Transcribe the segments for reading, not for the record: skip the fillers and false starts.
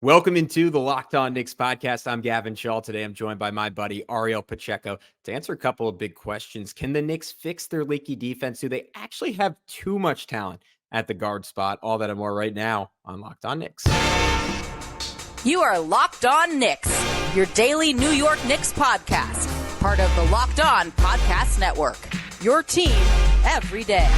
Welcome into the Locked On Knicks podcast. I'm Gavin Schall. Today I'm joined by my buddy Ariel Pacheco to answer a couple of big questions. Can the Knicks fix their leaky defense? Do they actually have too much talent at the guard spot? All that and more right now on Locked On Knicks. You are Locked On Knicks, your daily New York Knicks podcast, part of the Locked On Podcast Network, your team every day.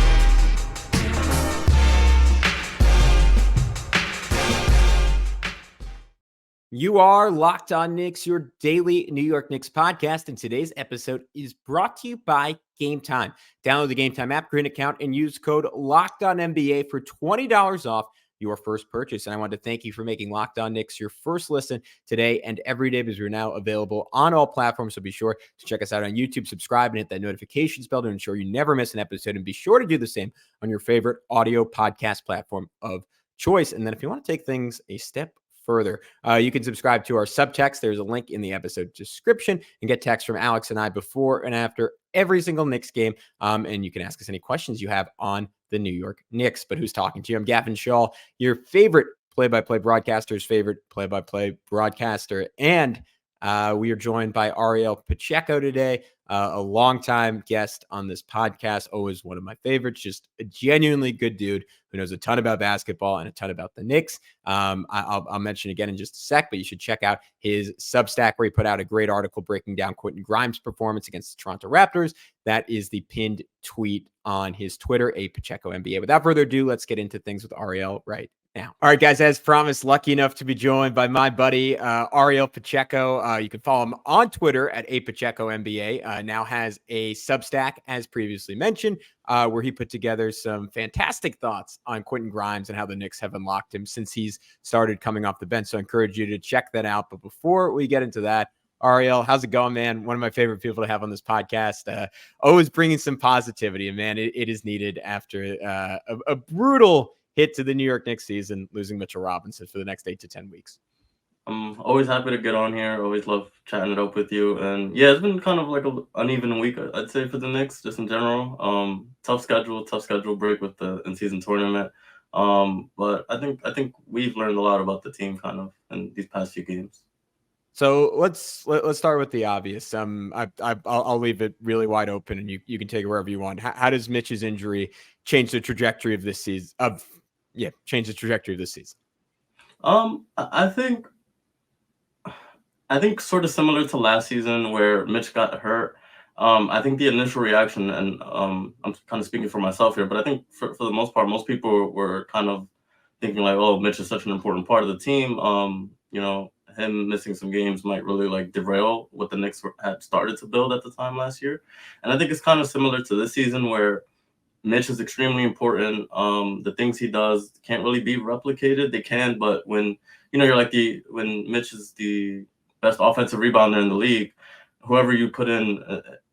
You are Locked On Knicks, your daily New York Knicks podcast, and today's episode is brought to you by Game Time. Download the Game Time app, create an account, and use code LOCKEDONNBA for $20 off your first purchase. And I want to thank you for making Locked On Knicks your first listen today and every day, because we're now available on all platforms. So be sure to check us out on YouTube, subscribe, and hit that notifications bell to ensure you never miss an episode. And be sure to do the same on your favorite audio podcast platform of choice. And then if you want to take things a step further, you can subscribe to our Subtext. There's a link in the episode description and get texts from Alex and I before and after every single Knicks game. And you can ask us any questions you have on the New York Knicks. But who's talking to you? I'm Gavin Schall, your favorite play-by-play broadcaster's favorite play-by-play broadcaster. And we are joined by Ariel Pacheco today, a longtime guest on this podcast, always one of my favorites, just a genuinely good dude who knows a ton about basketball and a ton about the Knicks. I'll mention again in just a sec, but you should check out his Substack where he put out a great article breaking down Quentin Grimes' performance against the Toronto Raptors. That is the pinned tweet on his Twitter, Pacheco NBA. Without further ado, let's get into things with Ariel right now. All right, guys, as promised, lucky enough to be joined by my buddy, Ariel Pacheco. You can follow him on Twitter at Pacheco NBA. Now has a Substack, as previously mentioned, where he put together some fantastic thoughts on Quentin Grimes and how the Knicks have unlocked him since he's started coming off the bench. So I encourage you to check that out. But before we get into that, Ariel, how's it going, man? One of my favorite people to have on this podcast. Always bringing some positivity, and man, it is needed after a brutal hit to the New York Knicks season, losing Mitchell Robinson for the next 8 to 10 weeks. I'm always happy to get on here. Always love chatting it up with you. And yeah, it's been kind of like an uneven week, I'd say, for the Knicks, just in general. Tough schedule break with the in-season tournament. But I think we've learned a lot about the team kind of in these past few games. So let's start with the obvious. I'll leave it really wide open, and you can take it wherever you want. How does Mitch's injury change the trajectory of this season? Change the trajectory of this season. I think sort of similar to last season where Mitch got hurt. I think the initial reaction, and I'm kind of speaking for myself here, but I think for the most part, most people were kind of thinking like, oh, Mitch is such an important part of the team. Him missing some games might really like derail what the Knicks had started to build at the time last year. And I think it's kind of similar to this season where Mitch is extremely important. The things he does can't really be replicated. They can, but when when Mitch is the best offensive rebounder in the league, whoever you put in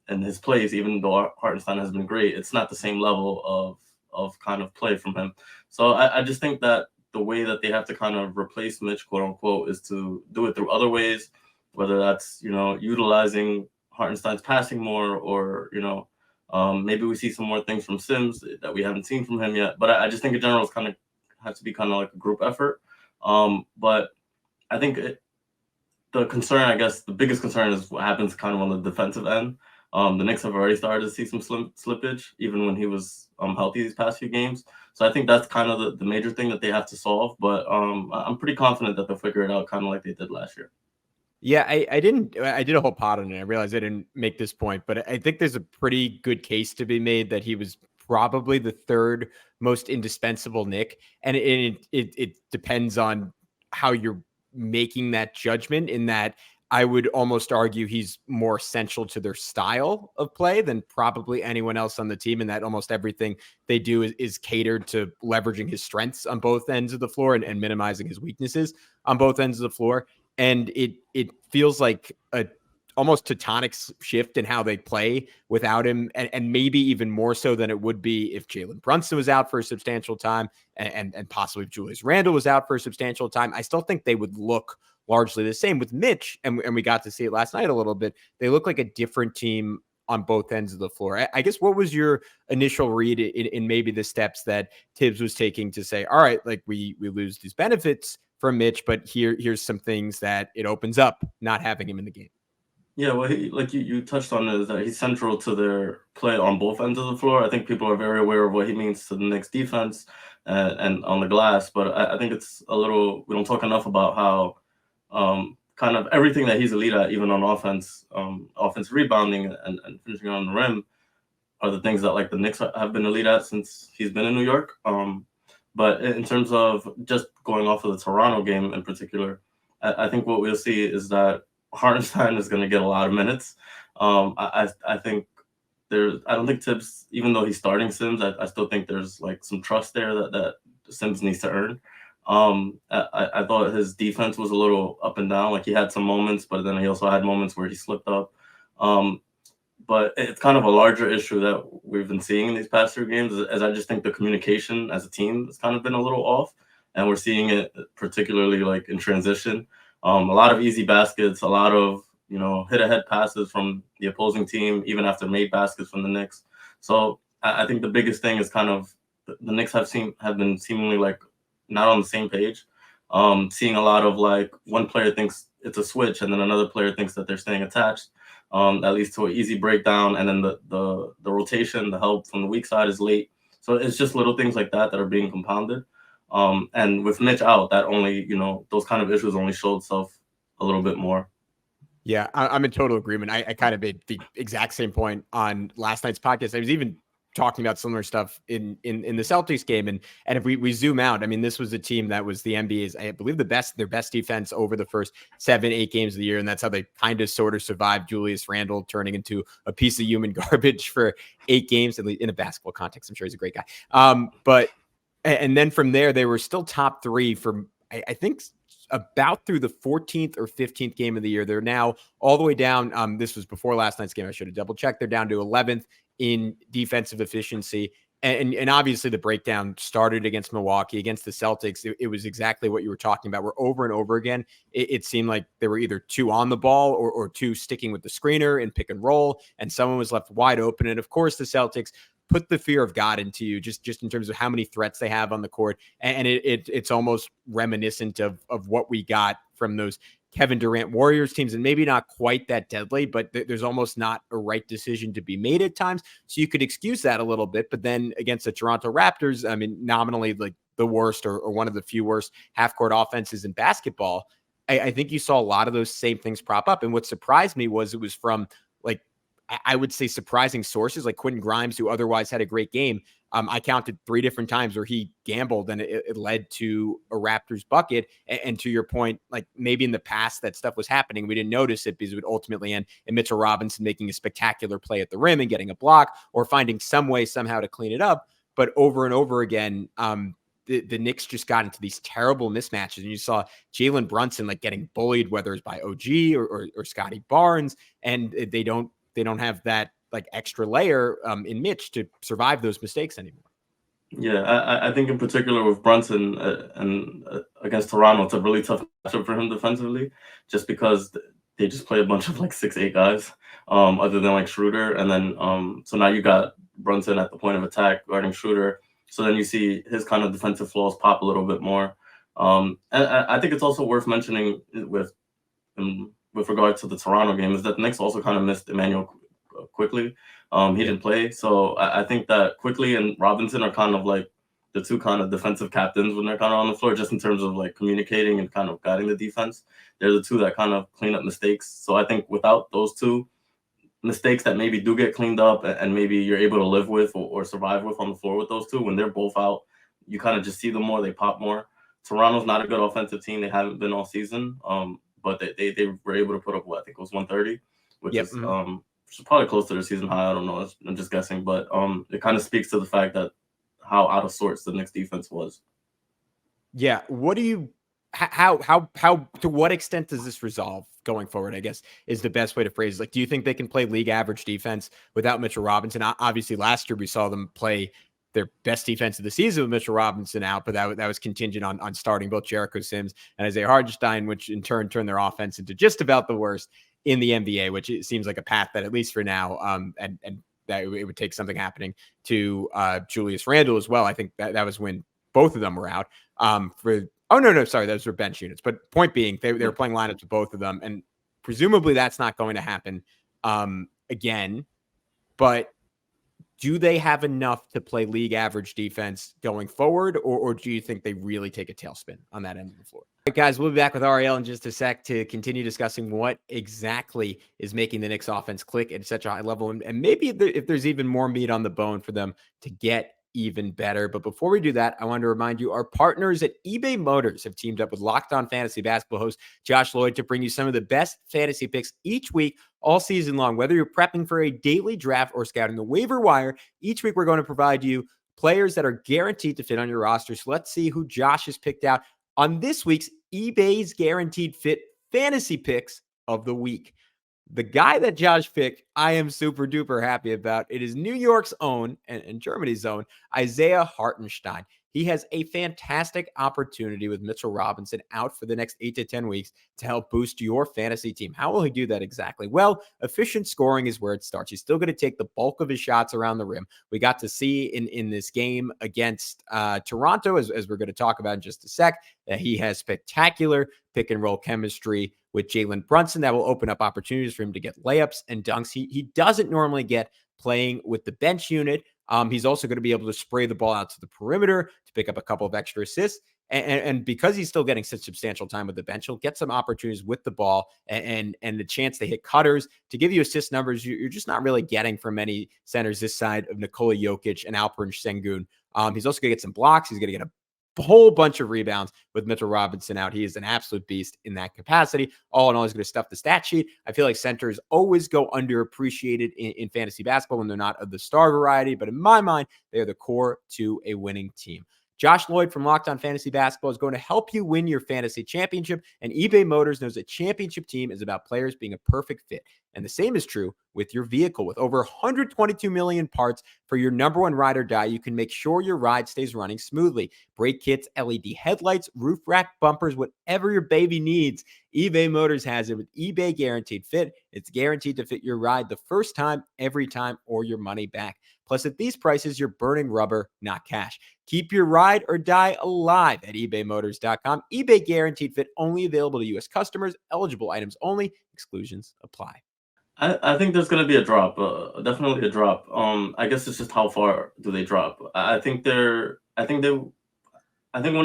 his place, even though Hartenstein has been great, it's not the same level of kind of play from him. So I just think that the way that they have to kind of replace Mitch, quote unquote, is to do it through other ways, whether that's, utilizing Hartenstein's passing more or, maybe we see some more things from Sims that we haven't seen from him yet. But I just think in general, it's kind of has to be kind of like a group effort. But I think the concern, I guess, the biggest concern is what happens kind of on the defensive end. The Knicks have already started to see some slippage, even when he was healthy these past few games. So I think that's kind of the major thing that they have to solve. But I'm pretty confident that they'll figure it out kind of like they did last year. Yeah, I did a whole pod on it. I realized I didn't make this point, but I think there's a pretty good case to be made that he was probably the third most indispensable Knick. And it depends on how you're making that judgment, in that I would almost argue he's more essential to their style of play than probably anyone else on the team, and that almost everything they do is catered to leveraging his strengths on both ends of the floor and minimizing his weaknesses on both ends of the floor. And it feels like a almost tectonic shift in how they play without him, and maybe even more so than it would be if Jalen Brunson was out for a substantial time, and possibly if Julius Randle was out for a substantial time. I still think they would look largely the same with Mitch, and we got to see it last night a little bit. They look like a different team on both ends of the floor. I guess, what was your initial read in maybe the steps that Tibbs was taking to say, all right, like we lose these benefits for Mitch, but here's some things that it opens up not having him in the game. Yeah, well, like you touched on is that he's central to their play on both ends of the floor. I think people are very aware of what he means to the Knicks defense and on the glass, but I think it's a little, we don't talk enough about how kind of everything that he's elite at, even on offense, offensive rebounding and finishing on the rim, are the things that like the Knicks have been elite at since he's been in New York. But in terms of just going off of the Toronto game in particular, I think what we'll see is that Hartenstein is going to get a lot of minutes. I think I don't think Tibbs, even though he's starting Sims, I still think there's like some trust there that Sims needs to earn. I thought his defense was a little up and down. Like he had some moments, but then he also had moments where he slipped up. But it's kind of a larger issue that we've been seeing in these past 3 games, as I just think the communication as a team has kind of been a little off, and we're seeing it particularly like in transition. A lot of easy baskets, a lot of hit-ahead passes from the opposing team, even after made baskets from the Knicks. So I think the biggest thing is kind of the Knicks have been seemingly like not on the same page. Seeing a lot of like one player thinks it's a switch, and then another player thinks that they're staying attached. That leads to an easy breakdown, and then the rotation, the help from the weak side is late. So it's just little things like that are being compounded. And with Mitch out, that only, those kind of issues only show itself a little bit more. Yeah, I'm in total agreement. I kind of made the exact same point on last night's podcast. I was even talking about similar stuff in the Celtics game. And if we zoom out, I mean, this was a team that was the NBA's, I believe, their best defense over the first 7-8 games of the year. And that's how they kind of sort of survived Julius Randle turning into a piece of human garbage for 8 games, at least in a basketball context. I'm sure he's a great guy. But then from there, they were still top 3 for, I think, about through the 14th or 15th game of the year. They're now all the way down. This was before last night's game. I should have double checked. They're down to 11th in defensive efficiency. And obviously the breakdown started against Milwaukee. Against the Celtics, it was exactly what you were talking about, where over and over again, it seemed like they were either too on the ball or too sticking with the screener and pick and roll, and someone was left wide open. And of course, the Celtics put the fear of God into you, just in terms of how many threats they have on the court. And it's almost reminiscent of what we got from those Kevin Durant Warriors teams, and maybe not quite that deadly, but there's almost not a right decision to be made at times. So you could excuse that a little bit, but then against the Toronto Raptors, I mean, nominally like the worst or one of the few worst half-court offenses in basketball, I think you saw a lot of those same things prop up. And what surprised me was it was from, like, I would say surprising sources like Quentin Grimes, who otherwise had a great game. I counted 3 different times where he gambled and it led to a Raptors bucket. And to your point, like maybe in the past that stuff was happening, we didn't notice it because it would ultimately end in Mitchell Robinson making a spectacular play at the rim and getting a block or finding some way somehow to clean it up. But over and over again, the Knicks just got into these terrible mismatches. And you saw Jalen Brunson like getting bullied, whether it's by OG or Scotty Barnes, and they don't have that like extra layer in Mitch to survive those mistakes anymore. Yeah, I think in particular with Brunson and against Toronto, it's a really tough matchup for him defensively, just because they just play a bunch of like 6'8" guys, other than like Schroeder, and then so now you got Brunson at the point of attack guarding Schroeder, so then you see his kind of defensive flaws pop a little bit more. And I think it's also worth mentioning with regard to the Toronto game is that the Knicks also kind of missed Emmanuel Quickly. He didn't play. So I think that Quickly and Robinson are kind of like the 2 kind of defensive captains when they're kind of on the floor, just in terms of like communicating and kind of guiding the defense. They're the 2 that kind of clean up mistakes. So I think without those 2 mistakes that maybe do get cleaned up and maybe you're able to live with or survive with on the floor with those 2, when they're both out, you kind of just see them more, they pop more. Toronto's not a good offensive team. They haven't been all season. But they were able to put up what I think it was 130, which is probably close to their season high. I don't know. I'm just guessing, but it kind of speaks to the fact that how out of sorts the Knicks defense was. Yeah. What do you? How to what extent does this resolve going forward, I guess, is the best way to phrase it. Like, do you think they can play league average defense without Mitchell Robinson? Obviously, last year we saw them play their best defense of the season with Mitchell Robinson out, but that was contingent on starting both Jericho Sims and Isaiah Hartenstein, which in turn turned their offense into just about the worst in the NBA, which it seems like a path that, at least for now, and that it would take something happening to Julius Randle as well. I think that was when both of them were out. For Oh, no, sorry. Those were bench units. But point being, they were playing lineups with both of them. And presumably that's not going to happen again. But do they have enough to play league average defense going forward? Or do you think they really take a tailspin on that end of the floor? All right, guys, we'll be back with Ariel in just a sec to continue discussing what exactly is making the Knicks offense click at such a high level. And maybe if there's even more meat on the bone for them to get even better. But before we do that, I want to remind you, our partners at eBay Motors have teamed up with Locked On Fantasy Basketball host Josh Lloyd to bring you some of the best fantasy picks each week, all season long. Whether you're prepping for a daily draft or scouting the waiver wire, each week we're going to provide you players that are guaranteed to fit on your roster. So let's see who Josh has picked out on this week's eBay's Guaranteed Fit Fantasy Picks of the Week. The guy that Josh picked, I am super duper happy about. It is New York's own and Germany's own Isaiah Hartenstein. He has a fantastic opportunity with Mitchell Robinson out for the next 8 to 10 weeks to help boost your fantasy team. How will he do that exactly? Well, efficient scoring is where it starts. He's still going to take the bulk of his shots around the rim. We got to see in this game against Toronto, as we're going to talk about in just a sec, that he has spectacular pick and roll chemistry with Jalen Brunson that will open up opportunities for him to get layups and dunks. He doesn't normally get playing with the bench unit. He's also going to be able to spray the ball out to the perimeter to pick up a couple of extra assists. And because he's still getting such substantial time with the bench, he'll get some opportunities with the ball and the chance to hit cutters to give you assist numbers you're just not really getting from many centers this side of Nikola Jokic and Alperen Şengün. He's also going to get some blocks. He's going to get a whole bunch of rebounds with Mitchell Robinson out. He is an absolute beast in that capacity. All in all, he's going to stuff the stat sheet. I feel like centers always go underappreciated in fantasy basketball when they're not of the star variety, but in my mind, they are the core to a winning team. Josh Lloyd from Locked On Fantasy Basketball is going to help you win your fantasy championship, and eBay Motors knows a championship team is about players being a perfect fit. And the same is true with your vehicle. With over 122 million parts for your number one ride or die, you can make sure your ride stays running smoothly. Brake kits, LED headlights, roof rack bumpers, whatever your baby needs, eBay Motors has it with eBay Guaranteed Fit. It's guaranteed to fit your ride the first time, every time, or your money back. Plus, at these prices, you're burning rubber, not cash. Keep your ride or die alive at ebaymotors.com. eBay Guaranteed Fit only available to U.S. customers. Eligible items only. Exclusions apply. I think there's going to be a drop, definitely a drop. I guess it's just how far do they drop. I think one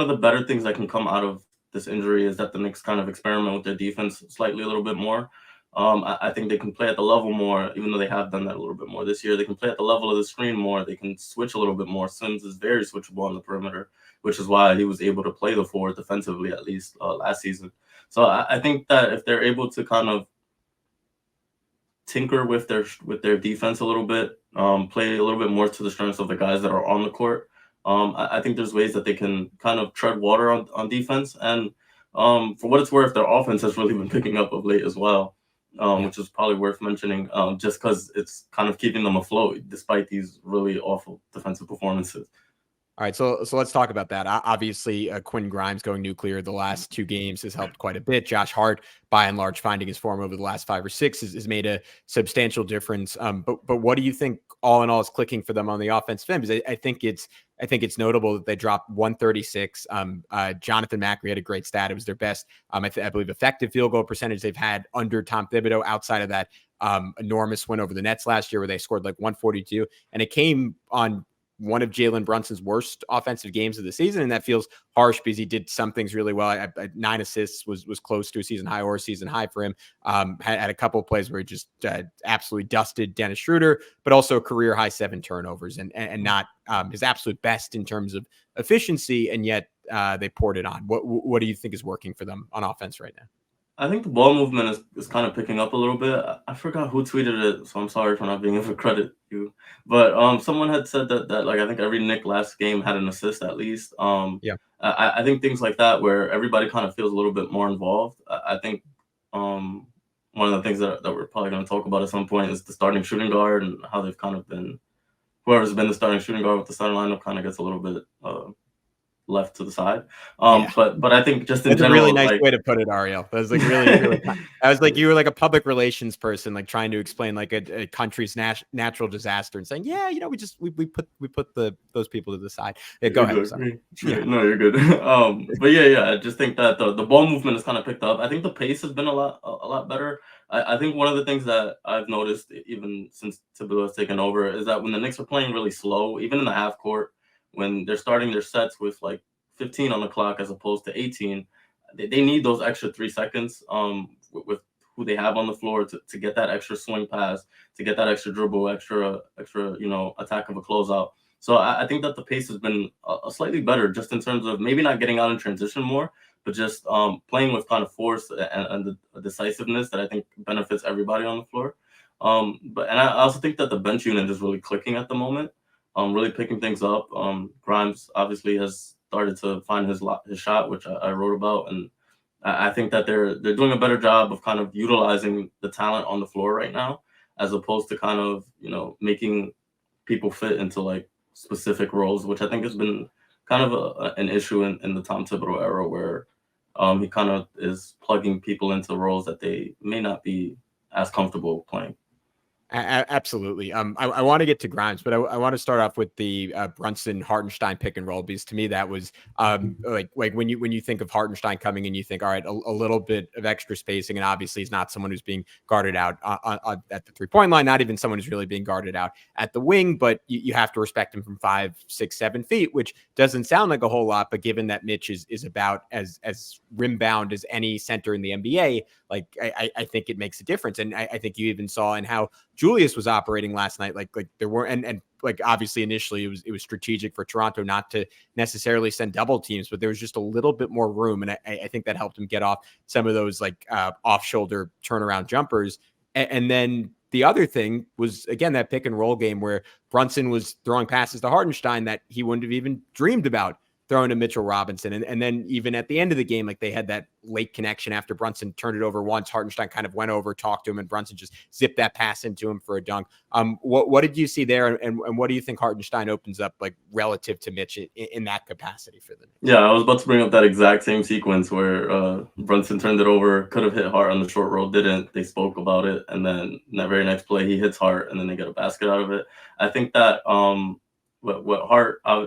of the better things that can come out of this injury is that the Knicks kind of experiment with their defense slightly a little bit more. I think they can play at the level more, even though they have done that a little bit more this year. They can play at the level of the screen more. They can switch a little bit more. Sims is very switchable on the perimeter, which is why he was able to play the four defensively, at least last season. So I think that if they're able to kind of tinker with their defense a little bit, play a little bit more to the strengths of the guys that are on the court, I think there's ways that they can kind of tread water on defense. And for what it's worth, their offense has really been picking up of late as well. Which is probably worth mentioning, just because it's kind of keeping them afloat despite these really awful defensive performances. All right, so let's talk about that. Obviously, Quinn Grimes going nuclear the last 2 games has helped quite a bit. Josh Hart, by and large, finding his form over the last 5 or 6 has made a substantial difference. But what do you think, all in all, is clicking for them on the offensive end? Because I think it's notable that they dropped 136. Jonathan Macri had a great stat. It was their best, I believe, effective field goal percentage they've had under Tom Thibodeau, outside of that enormous win over the Nets last year where they scored like 142. And it came on one of Jalen Brunson's worst offensive games of the season. And that feels harsh because he did some things really well. 9 assists was close to a season high or a season high for him. Had a couple of plays where he just absolutely dusted Dennis Schroeder, but also career high 7 turnovers and not his absolute best in terms of efficiency. And yet they poured it on. What do you think is working for them on offense right now? I think the ball movement is kind of picking up a little bit. I forgot who tweeted it, so I'm sorry for not being able to credit you. But someone had said that like I think every Knick last game had an assist at least. Yeah. I think things like that where everybody kind of feels a little bit more involved. I think one of the things that we're probably going to talk about at some point is the starting shooting guard and how they've kind of been, whoever's been the starting shooting guard with the starting lineup kind of gets a little bit left to the side. Yeah. But I think just in That's a really general, nice like way to put it, Ariel. That was like really, really. I was like you were like a public relations person, like trying to explain like a country's natural disaster and saying, yeah, we put those people to the side. Yeah, go ahead. Sorry. Yeah. No, you're good. But yeah, I just think that the ball movement has kind of picked up. I think the pace has been a lot better. I think one of the things that I've noticed even since Thibodeau has taken over is that when the Knicks are playing really slow, even in the half court, when they're starting their sets with like 15 on the clock as opposed to 18, they need those extra 3 seconds with who they have on the floor to get that extra swing pass, to get that extra dribble, extra attack of a closeout. So I think that the pace has been a slightly better, just in terms of maybe not getting out in transition more, but just playing with kind of force and the decisiveness that I think benefits everybody on the floor. And I also think that the bench unit is really clicking at the moment, really picking things up. Grimes obviously has started to find his shot, which I wrote about, and I think that they're doing a better job of kind of utilizing the talent on the floor right now, as opposed to kind of making people fit into like specific roles, which I think has been kind of an issue in the Tom Thibodeau era, where he kind of is plugging people into roles that they may not be as comfortable playing. Absolutely. I want to get to Grimes, but I want to start off with the Brunson Hartenstein pick and roll, because to me that was like when you think of Hartenstein coming in, you think, all right, a little bit of extra spacing, and obviously he's not someone who's being guarded out at the 3-point line, not even someone who's really being guarded out at the wing, but you have to respect him from 5, 6, 7 feet, which doesn't sound like a whole lot, but given that Mitch is about as rim bound as any center in the NBA, like I think it makes a difference, and I think you even saw in how Julius was operating last night. Like there were, and like obviously initially it was strategic for Toronto not to necessarily send double teams, but there was just a little bit more room, and I think that helped him get off some of those like off shoulder turnaround jumpers. And then the other thing was, again, that pick and roll game where Brunson was throwing passes to Hartenstein that he wouldn't have even dreamed about throwing to Mitchell Robinson. And then even at the end of the game, like they had that late connection after Brunson turned it over once. Hartenstein kind of went over, talked to him, and Brunson just zipped that pass into him for a dunk. What did you see there? And what do you think Hartenstein opens up like relative to Mitch in that capacity for them? Yeah, I was about to bring up that exact same sequence where Brunson turned it over, could have hit Hart on the short roll, didn't. They spoke about it, and then in that very next play, he hits Hart, and then they get a basket out of it. I think that what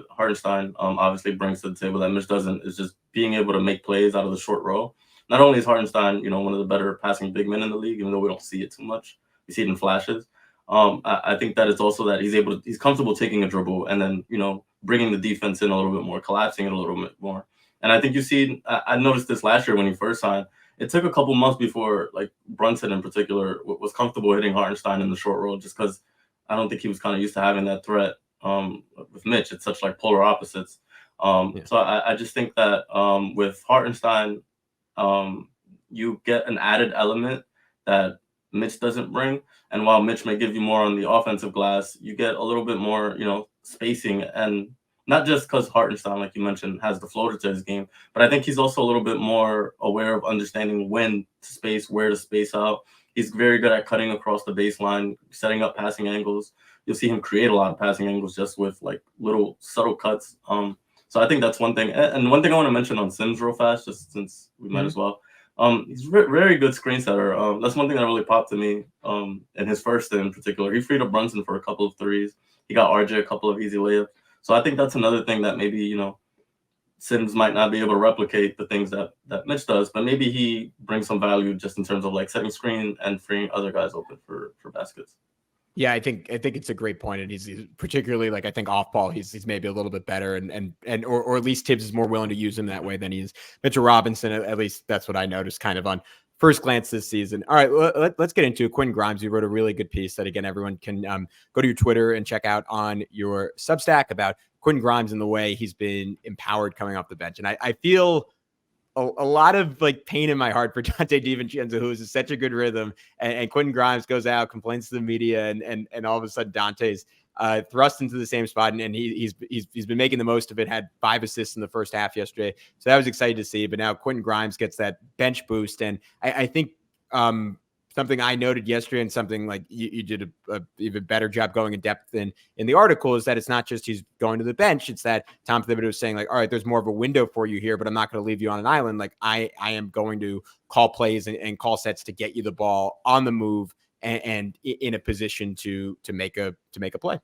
Hartenstein obviously brings to the table that Mitch doesn't is just being able to make plays out of the short roll. Not only is Hartenstein, one of the better passing big men in the league, even though we don't see it too much, we see it in flashes. I think that it's also that he's comfortable taking a dribble and then bringing the defense in a little bit more, collapsing it a little bit more. And I think I noticed this last year when he first signed. It took a couple months before like Brunson in particular was comfortable hitting Hartenstein in the short roll, just because I don't think he was kind of used to having that threat. With Mitch, it's such like polar opposites. So I just think that with Hartenstein, you get an added element that Mitch doesn't bring. And while Mitch may give you more on the offensive glass, you get a little bit more, spacing. And not just because Hartenstein, like you mentioned, has the floater to his game, but I think he's also a little bit more aware of understanding when to space, where to space out. He's very good at cutting across the baseline, setting up passing angles. You'll see him create a lot of passing angles just with like little subtle cuts. So I think that's one thing. And one thing I want to mention on Sims real fast, just since we might as well. He's very good screen setter. That's one thing that really popped to me in his first in particular. He freed up Brunson for a couple of threes. He got RJ a couple of easy layups. So I think that's another thing that maybe, Sims might not be able to replicate the things that Mitch does, but maybe he brings some value just in terms of like setting screen and freeing other guys open for baskets. Yeah, I think it's a great point, and he's particularly like I think off ball he's maybe a little bit better, and or at least Tibbs is more willing to use him that way than he is Mitchell Robinson. At least that's what I noticed kind of on first glance this season. All right, let's get into it. Quinn Grimes, you wrote a really good piece that again everyone can go to your Twitter and check out on your Substack about Quinn Grimes and the way he's been empowered coming off the bench, and I feel a lot of like pain in my heart for Dante DiVincenzo, who is such a good rhythm, and Quentin Grimes goes out, complains to the media, and all of a sudden Dante's thrust into the same spot, and he's been making the most of it. Had 5 assists in the first half yesterday, so that was exciting to see. But now Quentin Grimes gets that bench boost, and I think something I noted yesterday, and something like you did a even better job going in depth in the article, is that it's not just he's going to the bench. It's that Tom Thibodeau is saying like, all right, there's more of a window for you here, but I'm not going to leave you on an island. Like I am going to call plays and call sets to get you the ball on the move and in a position to make a play.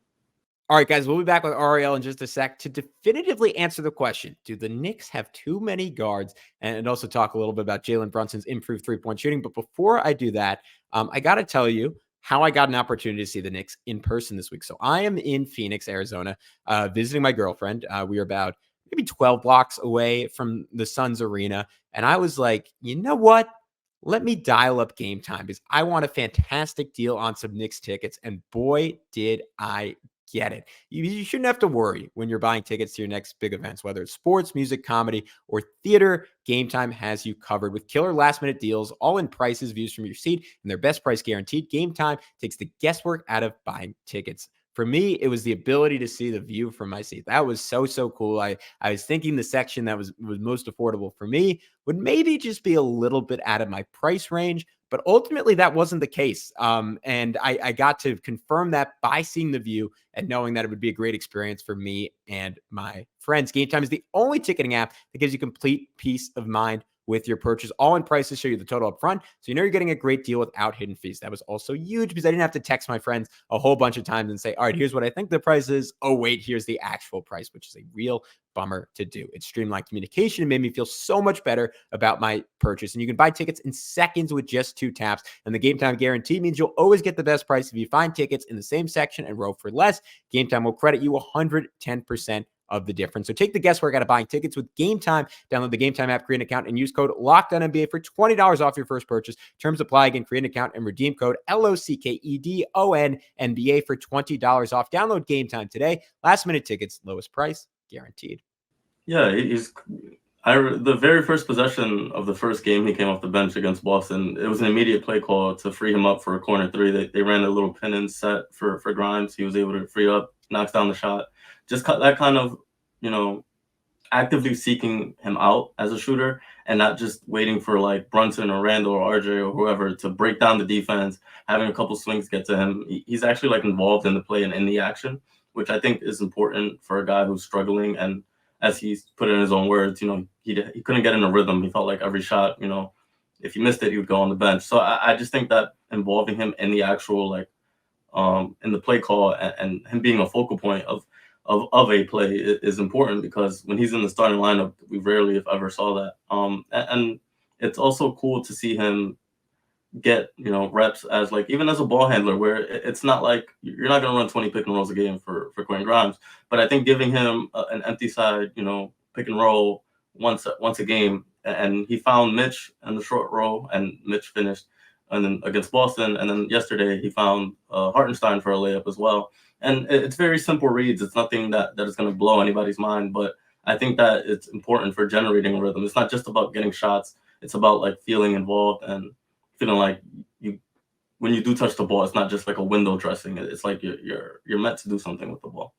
All right, guys, we'll be back with Ariel in just a sec to definitively answer the question, do the Knicks have too many guards? And also talk a little bit about Jalen Brunson's improved three-point shooting. But before I do that, I got to tell you how I got an opportunity to see the Knicks in person this week. So I am in Phoenix, Arizona, visiting my girlfriend. We are about maybe 12 blocks away from the Suns arena. And I was like, you know what? Let me dial up Game Time because I want a fantastic deal on some Knicks tickets. And boy, did I get it. You shouldn't have to worry when you're buying tickets to your next big events, whether it's sports, music, comedy, or theater. Game Time has you covered with killer last-minute deals, all in prices, views from your seat, and their best price guaranteed. Game Time takes the guesswork out of buying tickets. For me, it was the ability to see the view from my seat. That was so cool. I was thinking the section that was most affordable for me would maybe just be a little bit out of my price range, but ultimately that wasn't the case. And I got to confirm that by seeing the view and knowing that it would be a great experience for me and my friends. Game Time is the only ticketing app that gives you complete peace of mind with your purchase. All in prices show you the total up front, so you know you're getting a great deal without hidden fees. That was also huge because I didn't have to text my friends a whole bunch of times and say, all right, here's what I think the price is. Oh, wait, here's the actual price, which is a real bummer to do. It streamlined communication and made me feel so much better about my purchase. And you can buy tickets in seconds with just 2 taps. And the Game Time guarantee means you'll always get the best price if you find tickets in the same section and row for less. Game Time will credit you 110% of the difference. So take the guesswork out of buying tickets with Game Time. Download the Game Time app, create an account, and use code LOCKEDONNBA for $20 off your first purchase. Terms apply. Again, create an account and redeem code LOCKEDONNBA for $20 off. Download Game Time today. Last minute tickets, lowest price guaranteed. Yeah, the very first possession of the first game, he came off the bench against Boston. It was an immediate play call to free him up for a corner three. They ran a little pin and set for Grimes. He was able to free up, knocks down the shot. Just that kind of, actively seeking him out as a shooter and not just waiting for like Brunson or Randall or RJ or whoever to break down the defense, having a couple swings get to him. He's actually like involved in the play and in the action, which I think is important for a guy who's struggling. And as he's put it in his own words, he couldn't get in a rhythm. He felt like every shot, if he missed it, he would go on the bench. So I just think that involving him in the actual in the play call and him being a focal point of a play is important, because when he's in the starting lineup, we rarely, if ever, saw that. And it's also cool to see him get, reps as even as a ball handler, where it's not like you're not going to run 20 pick and rolls a game for Quentin Grimes. But I think giving him an empty side, pick and roll once a game, and he found Mitch in the short row, and Mitch finished, and then against Boston, and then yesterday he found Hartenstein for a layup as well. And it's very simple reads. It's nothing that is going to blow anybody's mind, but I think that it's important for generating a rhythm. It's not just about getting shots. It's about feeling involved and feeling like when you do touch the ball, it's not just like a window dressing. It's like you're meant to do something with the ball.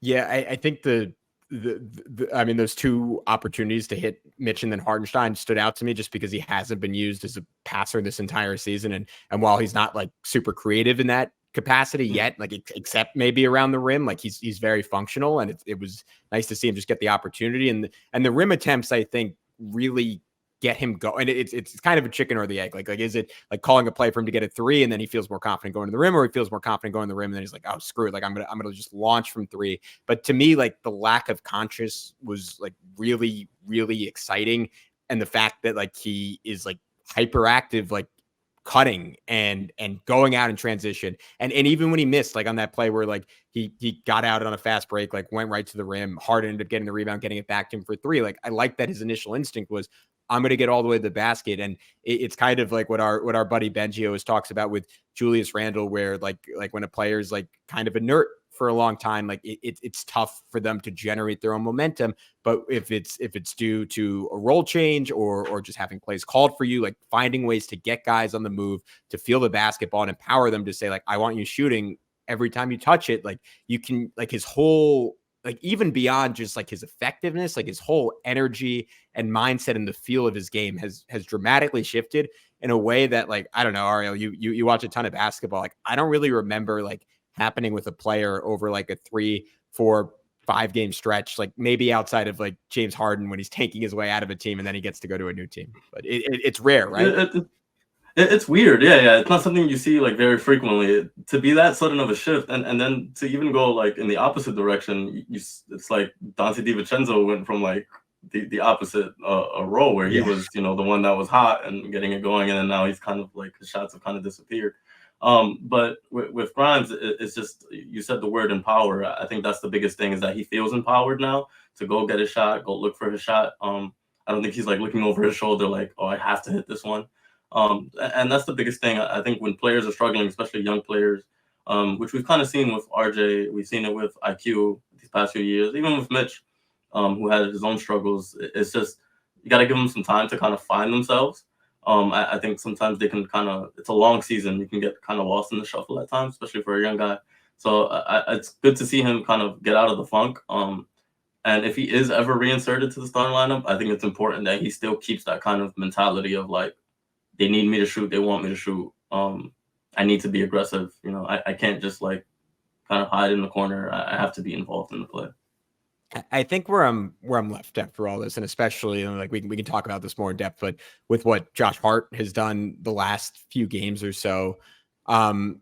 Yeah, I think those 2 opportunities to hit Mitch and then Hartenstein stood out to me just because he hasn't been used as a passer this entire season. And while he's not super creative in that capacity yet, except maybe around the rim, he's very functional, and it was nice to see him just get the opportunity, and the rim attempts, I think, really get him going. It's kind of a chicken or the egg. Is it calling a play for him to get a 3 and then he feels more confident going to the rim, or he feels more confident going to the rim and then he's like, oh, screw it, I'm gonna just launch from 3. But to me, the lack of conscious was really, really exciting, and the fact that he is hyperactive, cutting and going out in transition, and even when he missed, on that play where he got out on a fast break, went right to the rim, Harden ended up getting the rebound, getting it back to him for 3. I like that his initial instinct was, I'm going to get all the way to the basket. And it's kind of what our buddy Benji always talks about with Julius Randle, where when a player's kind of inert for a long time, it's tough for them to generate their own momentum. But if it's due to a role change or just having plays called for you, finding ways to get guys on the move, to feel the basketball and empower them to say, I want you shooting every time you touch it, you can, his whole like even beyond just like his effectiveness, like his whole energy and mindset and the feel of his game has dramatically shifted in a way that, like, I don't know, Ariel, you watch a ton of basketball. Like, I don't really remember like happening with a player over like a 3, 4, 5 game stretch, like maybe outside of like James Harden when he's tanking his way out of a team and then he gets to go to a new team. But it's rare, right? It's weird. Yeah. It's not something you see like very frequently. To be that sudden of a shift, and then to even go like in the opposite direction, it's like Dante DiVincenzo went from like the opposite a role where he was, the one that was hot and getting it going, and then now he's kind of like his shots have kind of disappeared. But with Grimes, it's just, you said the word empower. I think that's the biggest thing, is that he feels empowered now to go get his shot, go look for his shot. I don't think he's like looking over his shoulder like, oh, I have to hit this one. And that's the biggest thing. I think when players are struggling, especially young players, which we've kind of seen with RJ, we've seen it with IQ these past few years, even with Mitch, who had his own struggles. It's just, you got to give them some time to kind of find themselves. I think sometimes they can it's a long season. You can get kind of lost in the shuffle at times, especially for a young guy. So it's good to see him kind of get out of the funk. And if he is ever reinserted to the starting lineup, I think it's important that he still keeps that kind of mentality of like, they need me to shoot. They want me to shoot. I need to be aggressive. I can't just like kind of hide in the corner. I have to be involved in the play. I think where I'm left after all this, and especially like we can talk about this more in depth, but with what Josh Hart has done the last few games or so, and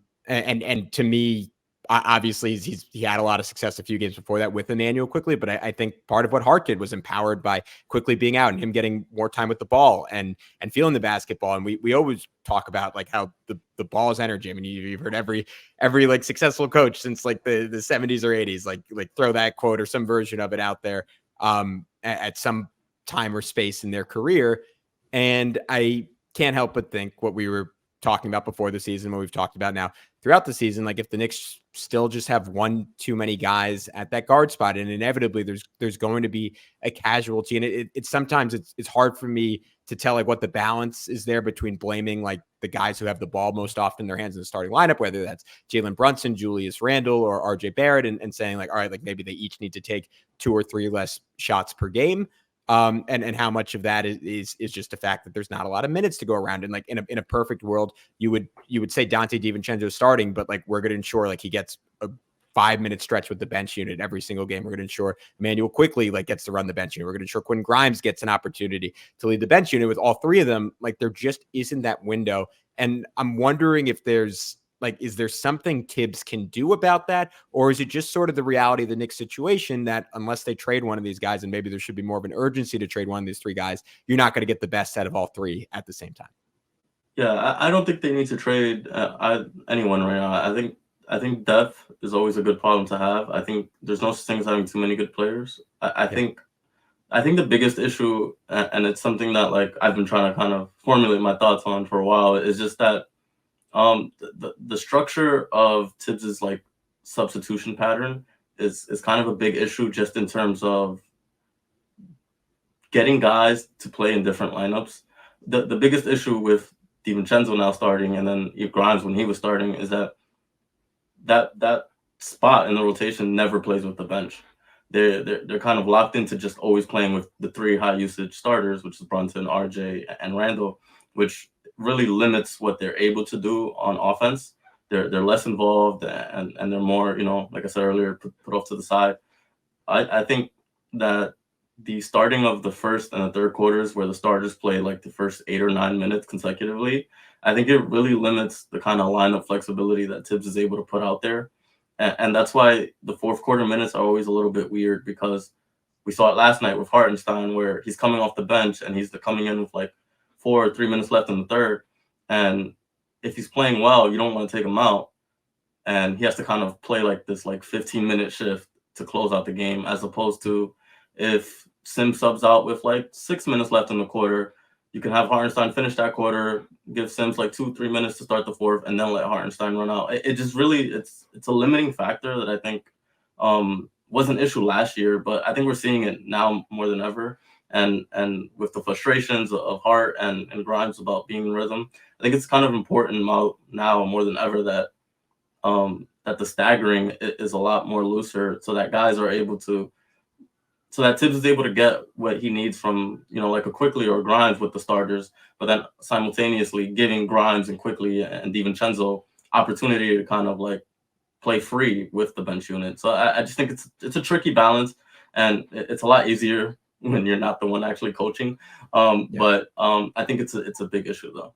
to me, obviously he had a lot of success a few games before that with Emmanuel Quickley, but I think part of what Hart did was empowered by Quickley being out and him getting more time with the ball and feeling the basketball. And we always talk about like how the ball is energy. I mean, you've heard every like successful coach since like the 70s or 80s, like throw that quote or some version of it out there at some time or space in their career. And I can't help but think what we were talking about before the season, what we've talked about now throughout the season, like if the Knicks still just have one too many guys at that guard spot, and inevitably there's going to be a casualty. And it's sometimes it's hard for me to tell like what the balance is there between blaming like the guys who have the ball most often in their hands in the starting lineup, whether that's Jalen Brunson, Julius Randle, or RJ Barrett, and saying like, all right, like maybe they each need to take 2 or 3 less shots per game. And how much of that is just the fact that there's not a lot of minutes to go around. And like in a perfect world, you would say Dante DiVincenzo is starting, but like we're going to ensure like he gets a 5-minute stretch with the bench unit every single game. We're going to ensure Emmanuel Quickley like gets to run the bench unit. We're going to ensure Quentin Grimes gets an opportunity to lead the bench unit. With all 3 of them, like there just isn't that window. And I'm wondering if there's like, is there something Tibbs can do about that? Or is it just sort of the reality of the Knicks situation that unless they trade one of these guys, and maybe there should be more of an urgency to trade one of these 3 guys, you're not going to get the best out of all 3 at the same time? Yeah, I don't think they need to trade anyone right now. I think depth is always a good problem to have. I think there's no such thing as having too many good players. I think the biggest issue, and it's something that like I've been trying to kind of formulate my thoughts on for a while, is just that the structure of Tibbs's like substitution pattern is kind of a big issue, just in terms of getting guys to play in different lineups. The biggest issue with DiVincenzo now starting, and then Grimes when he was starting, is that spot in the rotation never plays with the bench. They're kind of locked into just always playing with the 3 high usage starters, which is Brunson, RJ, and Randle, which really limits what they're able to do on offense. They're less involved, and they're more, like I said earlier, put off to the side. I think that the starting of the first and the third quarters, where the starters play like the first 8 or 9 minutes consecutively, I think it really limits the kind of lineup flexibility that Tibbs is able to put out there. And that's why the fourth quarter minutes are always a little bit weird, because we saw it last night with Hartenstein, where he's coming off the bench and he's coming in with like 4 or 3 minutes left in the third. And if he's playing well, you don't want to take him out. And he has to kind of play like this like 15-minute shift to close out the game, as opposed to if Sims subs out with like 6 minutes left in the quarter, you can have Hartenstein finish that quarter, give Sims like 2-3 minutes to start the fourth, and then let Hartenstein run out. It just really, it's a limiting factor that I think was an issue last year, but I think we're seeing it now more than ever. And with the frustrations of Hart and Grimes about being in rhythm, I think it's kind of important now more than ever that that the staggering is a lot more looser, so that guys are able to, so that Tibbs is able to get what he needs from, like a Quickly or a Grimes with the starters, but then simultaneously giving Grimes and Quickly and DiVincenzo opportunity to kind of like play free with the bench unit. So I just think it's a tricky balance, and it's a lot easier when you're not the one actually coaching. But I think it's a big issue though.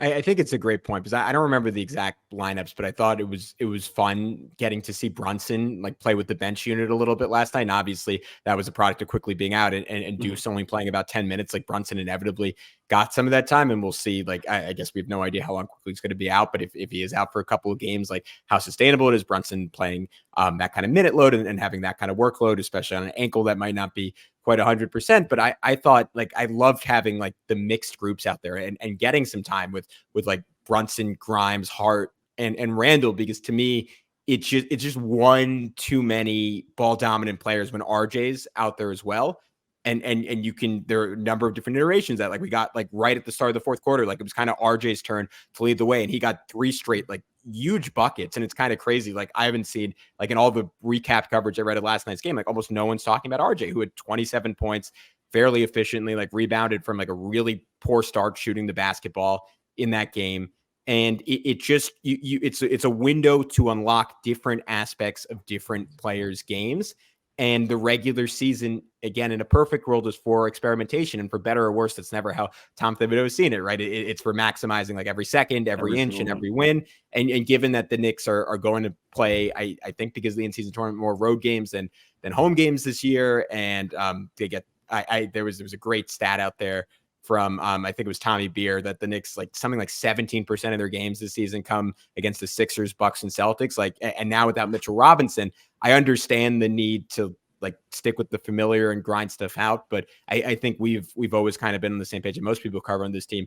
I think it's a great point, because I don't remember the exact lineups, but I thought it was fun getting to see Brunson like play with the bench unit a little bit last night. And obviously that was a product of Quickly being out and Deuce only playing about 10 minutes. Like Brunson inevitably got some of that time, and we'll see. Like I guess we have no idea how long Quickly's going to be out, but if he is out for a couple of games, like how sustainable it is Brunson playing that kind of minute load and having that kind of workload, especially on an ankle that might not be quite 100%. But I thought, like, I loved having like the mixed groups out there and getting some time with like Brunson, Grimes, Hart, and Randall, because to me, it's just one too many ball dominant players when RJ's out there as well. And you can, there are a number of different iterations that, like, we got like right at the start of the fourth quarter, like it was kind of RJ's turn to lead the way, and he got 3 straight like huge buckets. And it's kind of crazy. Like I haven't seen, like, in all the recap coverage I read of last night's game, like almost no one's talking about RJ, who had 27 points fairly efficiently, like rebounded from like a really poor start shooting the basketball in that game. And it just, it's a window to unlock different aspects of different players' games. And the regular season, again, in a perfect world, is for experimentation, and for better or worse, that's never how Tom Thibodeau has seen it, right? It's for maximizing like every second, every inch, and every win. And given that the Knicks are going to play, I think, because of the in-season tournament, more road games than home games this year, and they get, there was a great stat out there from I think it was Tommy Beer, that the Knicks, like something like 17% of their games this season come against the Sixers, Bucks, and Celtics. Like, and now without Mitchell Robinson, I understand the need to like stick with the familiar and grind stuff out. But I think we've always kind of been on the same page, and most people covering this team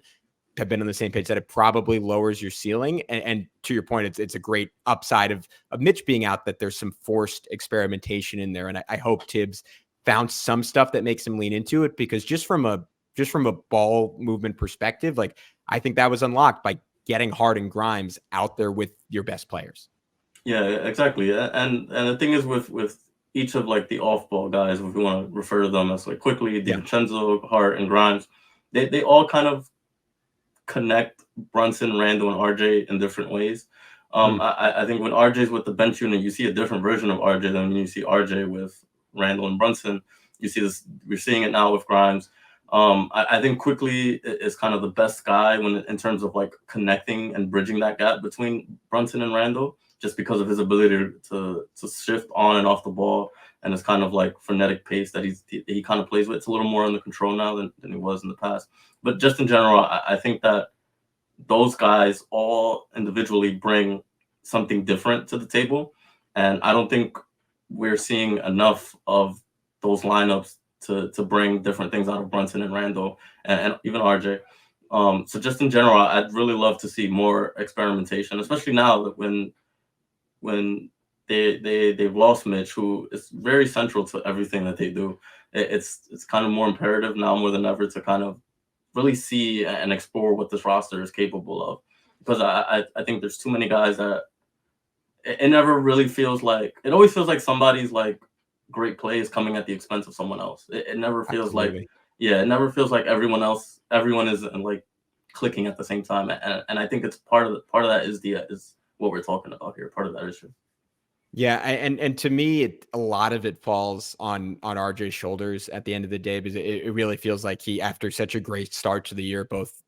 have been on the same page, that it probably lowers your ceiling. And to your point, it's a great upside of Mitch being out, that there's some forced experimentation in there. And I hope Tibbs found some stuff that makes him lean into it, because just from a ball movement perspective, like I think that was unlocked by getting Hart and Grimes out there with your best players. Yeah, exactly. And the thing is with each of like the off ball guys, if we want to refer to them as like Quickly, DiVincenzo, Hart, and Grimes, they all kind of connect Brunson, Randall, and RJ in different ways. I think when RJ's with the bench unit, you see a different version of RJ than when you see RJ with Randall and Brunson. You see this, we're seeing it now with Grimes. I think Quickly is kind of the best guy in terms of like connecting and bridging that gap between Brunson and Randall, just because of his ability to shift on and off the ball, and his kind of like frenetic pace that he kind of plays with. It's a little more under control now than he was in the past. But just in general, I think that those guys all individually bring something different to the table, and I don't think we're seeing enough of those lineups to bring different things out of Brunson and Randall and even RJ. So just in general, I'd really love to see more experimentation, especially now that when they've lost Mitch, who is very central to everything that they do. It's kind of more imperative now more than ever to kind of really see and explore what this roster is capable of, because I think there's too many guys that it never really feels like, it always feels like somebody's like great play is coming at the expense of someone else. It never feels like, it never feels like everyone is like clicking at the same time. And I think it's part of that is what we're talking about here. Part of that issue. Yeah, and to me, a lot of it falls on RJ's shoulders at the end of the day, because it really feels like he, after such a great start to the year, both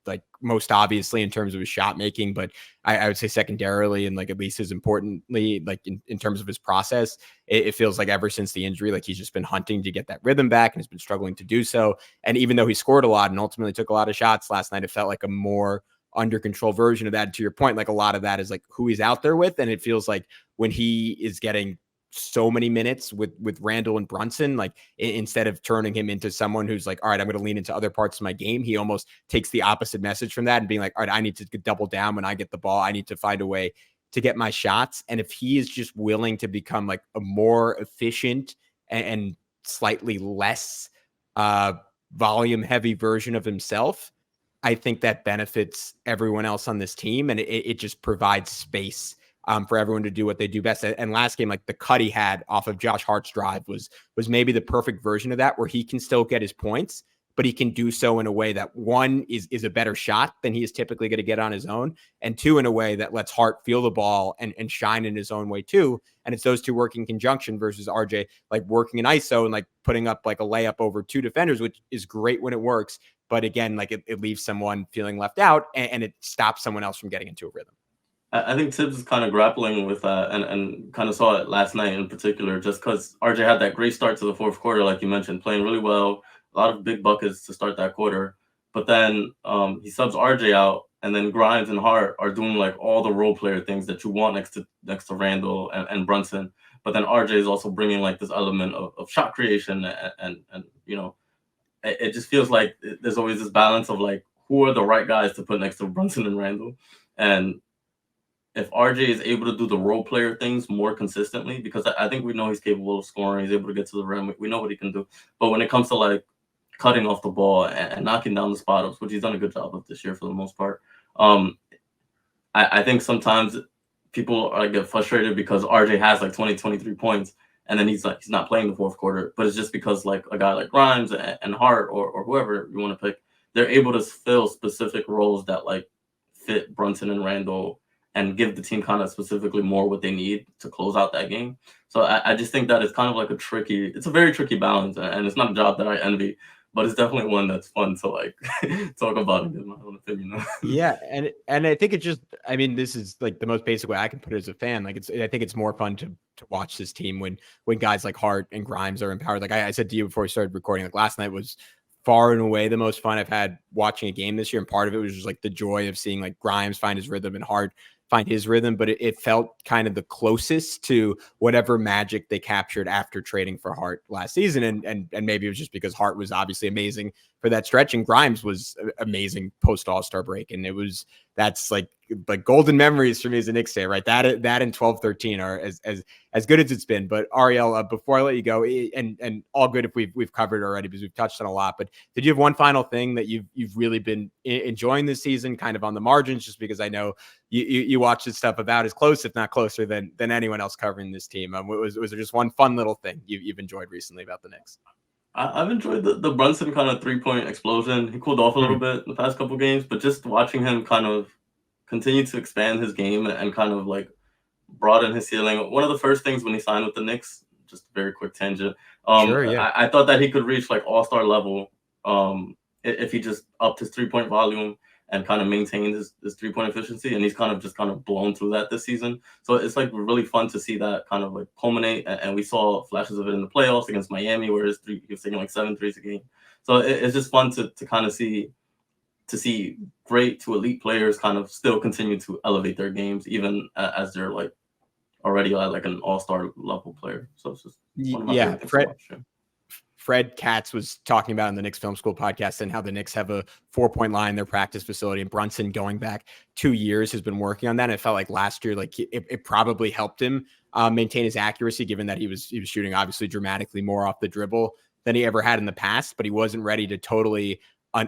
like most obviously in terms of his shot making, but I would say secondarily, and like at least as importantly, like in terms of his process, it feels like ever since the injury, like he's just been hunting to get that rhythm back and has been struggling to do so. And even though he scored a lot and ultimately took a lot of shots last night, it felt like a more under control version of that. To your point, like a lot of that is like who he's out there with. And it feels like when he is getting so many minutes with Randall and Brunson, like instead of turning him into someone who's like, all right, I'm going to lean into other parts of my game, he almost takes the opposite message from that and being like, all right, I need to double down when I get the ball. I need to find a way to get my shots. And if he is just willing to become like a more efficient and slightly less volume heavy version of himself, I think that benefits everyone else on this team, and it just provides space for everyone to do what they do best. And last game, like the cut he had off of Josh Hart's drive was maybe the perfect version of that, where he can still get his points, but he can do so in a way that, one, is a better shot than he is typically going to get on his own, and two, in a way that lets Hart feel the ball and shine in his own way too. And it's those two working in conjunction versus RJ like working in ISO and like putting up like a layup over two defenders, which is great when it works. But again, like it leaves someone feeling left out, and it stops someone else from getting into a rhythm. I think Tibbs is kind of grappling with that, and kind of saw it last night in particular, just because RJ had that great start to the fourth quarter, like you mentioned, playing really well, a lot of big buckets to start that quarter. But then he subs RJ out, and then Grimes and Hart are doing like all the role player things that you want next to Randall and Brunson. But then RJ is also bringing like this element of shot creation, and you know, it just feels like there's always this balance of like, who are the right guys to put next to Brunson and Randall. And if RJ is able to do the role player things more consistently, because I think we know he's capable of scoring, he's able to get to the rim, we know what he can do. But when it comes to like cutting off the ball and knocking down the spot ups, which he's done a good job of this year for the most part, I think sometimes people get frustrated because RJ has like 20, 23 points, and then he's not playing the fourth quarter. But it's just because like a guy like Grimes and Hart or whoever you want to pick, they're able to fill specific roles that like fit Brunson and Randall and give the team kind of specifically more what they need to close out that game. So I just think that it's kind of like it's a very tricky balance, and it's not a job that I envy, but it's definitely one that's fun to like talk about and give my own opinion. Yeah, and I think it just, I mean, this is like the most basic way I can put it as a fan. Like I think it's more fun to watch this team when guys like Hart and Grimes are empowered. Like I said to you before we started recording, like last night was far and away the most fun I've had watching a game this year, and part of it was just like the joy of seeing like Grimes find his rhythm and Hart find his rhythm, but it felt kind of the closest to whatever magic they captured after trading for Hart last season. And maybe it was just because Hart was obviously amazing for that stretch, and Grimes was amazing post All-Star break. And that's like golden memories for me as a Knicks fan, right? That and 12-13 are as good as it's been. But Ariel, before I let you go, and all good if we've covered it already because we've touched on a lot, but did you have one final thing that you've really been enjoying this season, kind of on the margins, just because I know you watch this stuff about as close, if not closer than anyone else covering this team? Was there just one fun little thing you've enjoyed recently about the Knicks? I've enjoyed the Brunson kind of 3-point explosion. He cooled off a little bit in the past couple games, but just watching him kind of continue to expand his game and kind of like broaden his ceiling. One of the first things when he signed with the Knicks, just a very quick tangent. Sure, yeah. I thought that he could reach like all-star level if he just upped his 3-point volume and kind of maintained his 3-point efficiency. And he's kind of blown through that this season. So it's like really fun to see that kind of like culminate. And we saw flashes of it in the playoffs against Miami, where he was taking like 7 threes a game. So it's just fun to kind of see great to elite players kind of still continue to elevate their games, even as they're like already like an all-star level player. So it's just one of my favorite things to watch. Fred Katz was talking about in the Knicks Film School podcast and how the Knicks have a 4-point line in their practice facility, and Brunson going back 2 years has been working on that. And it felt like last year, like it probably helped him maintain his accuracy, given that he was shooting obviously dramatically more off the dribble than he ever had in the past, but he wasn't ready to totally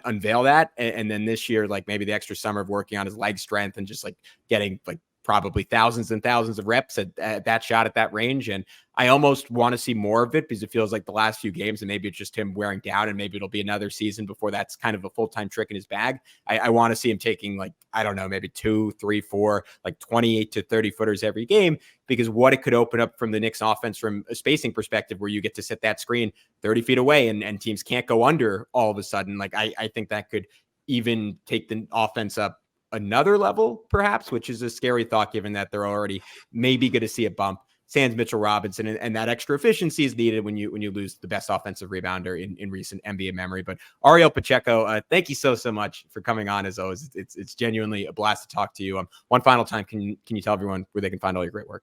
unveil that. And then this year, like maybe the extra summer of working on his leg strength and just like getting like probably thousands and thousands of reps at that shot at that range. And I almost want to see more of it because it feels like the last few games, and maybe it's just him wearing down, and maybe it'll be another season before that's kind of a full-time trick in his bag. I want to see him taking like, I don't know, maybe 2, 3, 4, like 28 to 30 footers every game, because what it could open up from the Knicks offense from a spacing perspective, where you get to set that screen 30 feet away and teams can't go under all of a sudden. Like I think that could even take the offense up another level, perhaps, which is a scary thought given that they're already maybe going to see a bump sans Mitchell Robinson, and that extra efficiency is needed when you lose the best offensive rebounder in recent NBA memory. But Ariel Pacheco, thank you so much for coming on. As always, it's genuinely a blast to talk to you. One final time, can you tell everyone where they can find all your great work?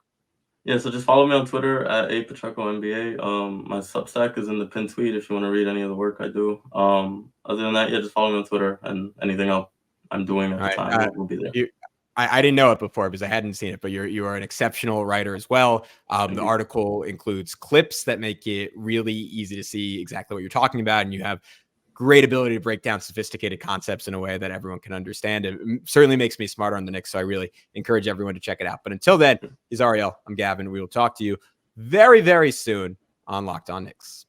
Yeah, so just follow me on Twitter at @PachecoNBA. My Substack is in the pinned tweet if you want to read any of the work I do. Other than that, yeah, just follow me on Twitter, and anything else I'm doing at the time will be there. I didn't know it before because I hadn't seen it, but you are an exceptional writer as well. The article includes clips that make it really easy to see exactly what you're talking about, and you have great ability to break down sophisticated concepts in a way that everyone can understand. It certainly makes me smarter on the Knicks. So I really encourage everyone to check it out. But until then, he's Ariel. I'm Gavin. We will talk to you very, very soon on Locked On Knicks.